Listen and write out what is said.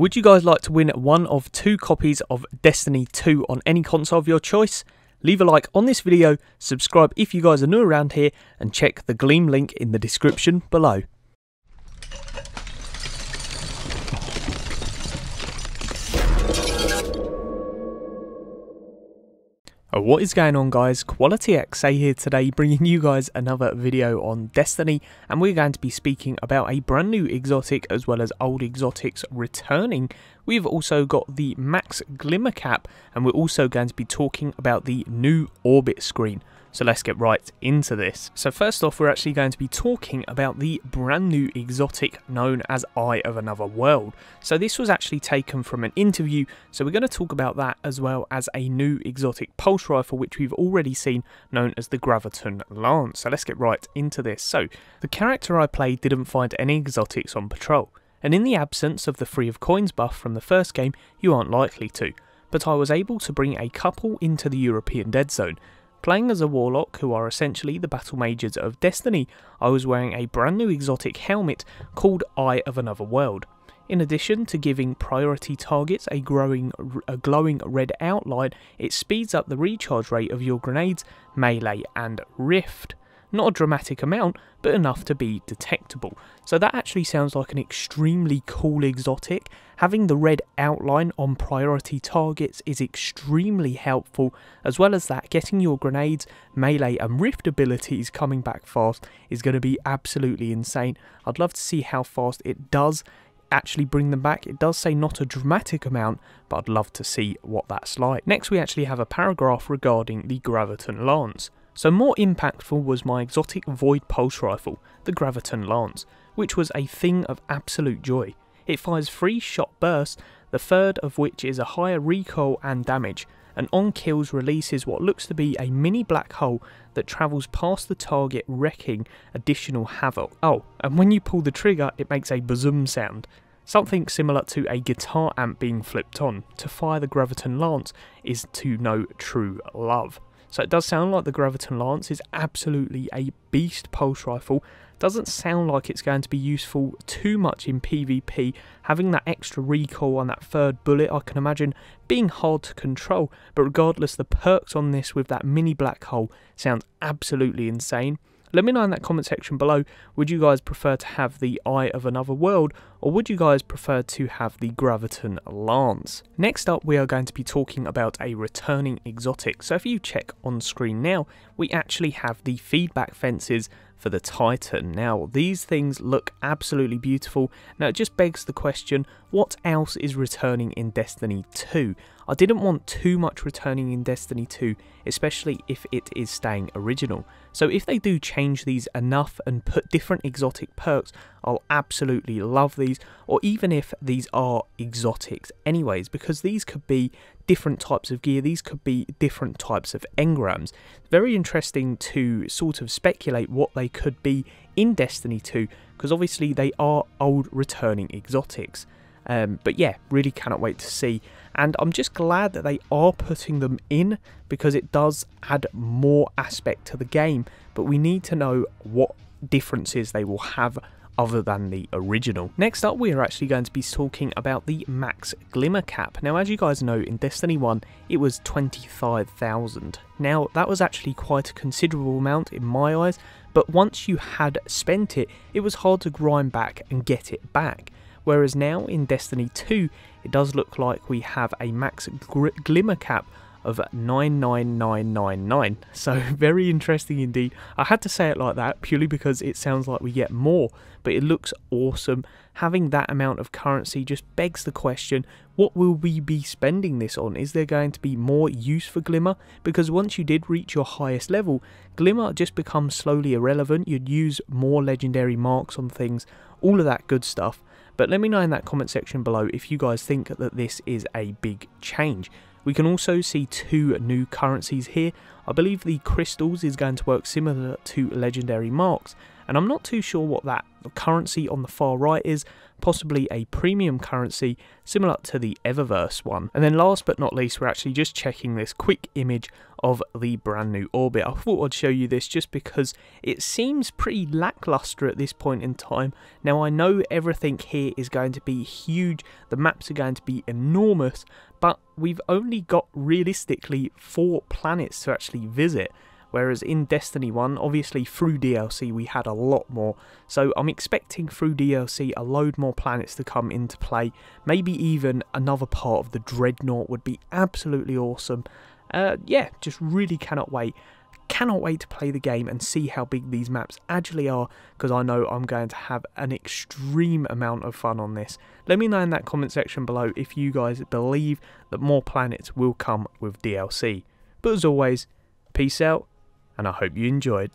Would you guys like to win one of 2 copies of Destiny 2 on any console of your choice? Leave a like on this video, subscribe if you guys are new around here, and check the Gleam link in the description below. What is going on, guys? Quality XA here today, bringing you guys another video on Destiny, and we're going to be speaking about a brand new exotic as well as old exotics returning. We've also got the max Glimmer cap, and we're also going to be talking about the new orbit screen. So let's get right into this. So first off, we're actually going to be talking about the brand new exotic known as Eye of Another World. So this was actually taken from an interview, so we're going to talk about that as well as a new exotic pulse rifle which we've already seen, known as the Graviton Lance. So let's get right into this. So the character I played didn't find any exotics on patrol, and in the absence of the Free of Coins buff from the first game, you aren't likely to, but I was able to bring a couple into the European Dead Zone. Playing as a Warlock, who are essentially the battle mages of Destiny, I was wearing a brand new exotic helmet called Eye of Another World. In addition to giving priority targets a glowing red outline, it speeds up the recharge rate of your grenades, melee and rift. Not a dramatic amount, but enough to be detectable. So that actually sounds like an extremely cool exotic. Having the red outline on priority targets is extremely helpful, as well as that getting your grenades, melee and rift abilities coming back fast is going to be absolutely insane. I'd love to see how fast it does actually bring them back. It does say not a dramatic amount, but I'd love to see what that's like. Next we actually have a paragraph regarding the Graviton Lance. So more impactful was my exotic void pulse rifle, the Graviton Lance, which was a thing of absolute joy. It fires 3 shot bursts, the third of which is a higher recoil and damage, and on kills releases what looks to be a mini black hole that travels past the target, wrecking additional havoc. Oh, and when you pull the trigger it makes a boom sound, something similar to a guitar amp being flipped on. To fire the Graviton Lance is to know true love. So it does sound like the Graviton Lance is absolutely a beast pulse rifle. Doesn't sound like it's going to be useful too much in PvP. Having that extra recoil on that third bullet, I can imagine being hard to control. But regardless, the perks on this with that mini black hole sounds absolutely insane. Let me know in that comment section below, would you guys prefer to have the Eye of Another World, or would you guys prefer to have the Graviton Lance? Next up, we are going to be talking about a returning exotic. So if you check on screen now, we actually have the feedback fences for the Titan. Now these things look absolutely beautiful. Now it just begs the question, what else is returning in Destiny 2? I didn't want too much returning in Destiny 2, especially if it is staying original. So if they do change these enough and put different exotic perks, I'll absolutely love these, or even if these are exotics anyways, because these could be different types of gear, these could be different types of engrams. Very interesting to sort of speculate what they could be in Destiny 2, because obviously they are old returning exotics. But yeah, really cannot wait to see, and I'm just glad that they are putting them in, because it does add more aspect to the game, but we need to know what differences they will have other than the original. Next up, we are actually going to be talking about the max Glimmer cap. Now as you guys know, in Destiny 1 it was 25,000. Now that was actually quite a considerable amount in my eyes, but once you had spent it, it was hard to grind back and get it back. Whereas now in Destiny 2, it does look like we have a max Glimmer cap of 99999. So very interesting indeed. I had to say it like that purely because it sounds like we get more, but it looks awesome. Having that amount of currency just begs the question, what will we be spending this on? Is there going to be more use for Glimmer? Because once you did reach your highest level, Glimmer just becomes slowly irrelevant. You'd use more legendary marks on things, all of that good stuff. But let me know in that comment section below if you guys think that this is a big change. We can also see 2 new currencies here. I believe the crystals is going to work similar to legendary marks, and I'm not too sure what that currency on the far right is, possibly a premium currency similar to the Eververse one. And then last but not least, we're actually just checking this quick image of the brand new orbit. I thought I'd show you this just because it seems pretty lackluster at this point in time. Now I know everything here is going to be huge, the maps are going to be enormous, but we've only got realistically 4 planets to actually visit. Whereas in Destiny 1, obviously through DLC we had a lot more, so I'm expecting through DLC a load more planets to come into play. Maybe even another part of the Dreadnought would be absolutely awesome. Yeah, just really cannot wait. Cannot wait to play the game and see how big these maps actually are, because I know I'm going to have an extreme amount of fun on this. Let me know in that comment section below if you guys believe that more planets will come with DLC. But as always, peace out, and I hope you enjoyed.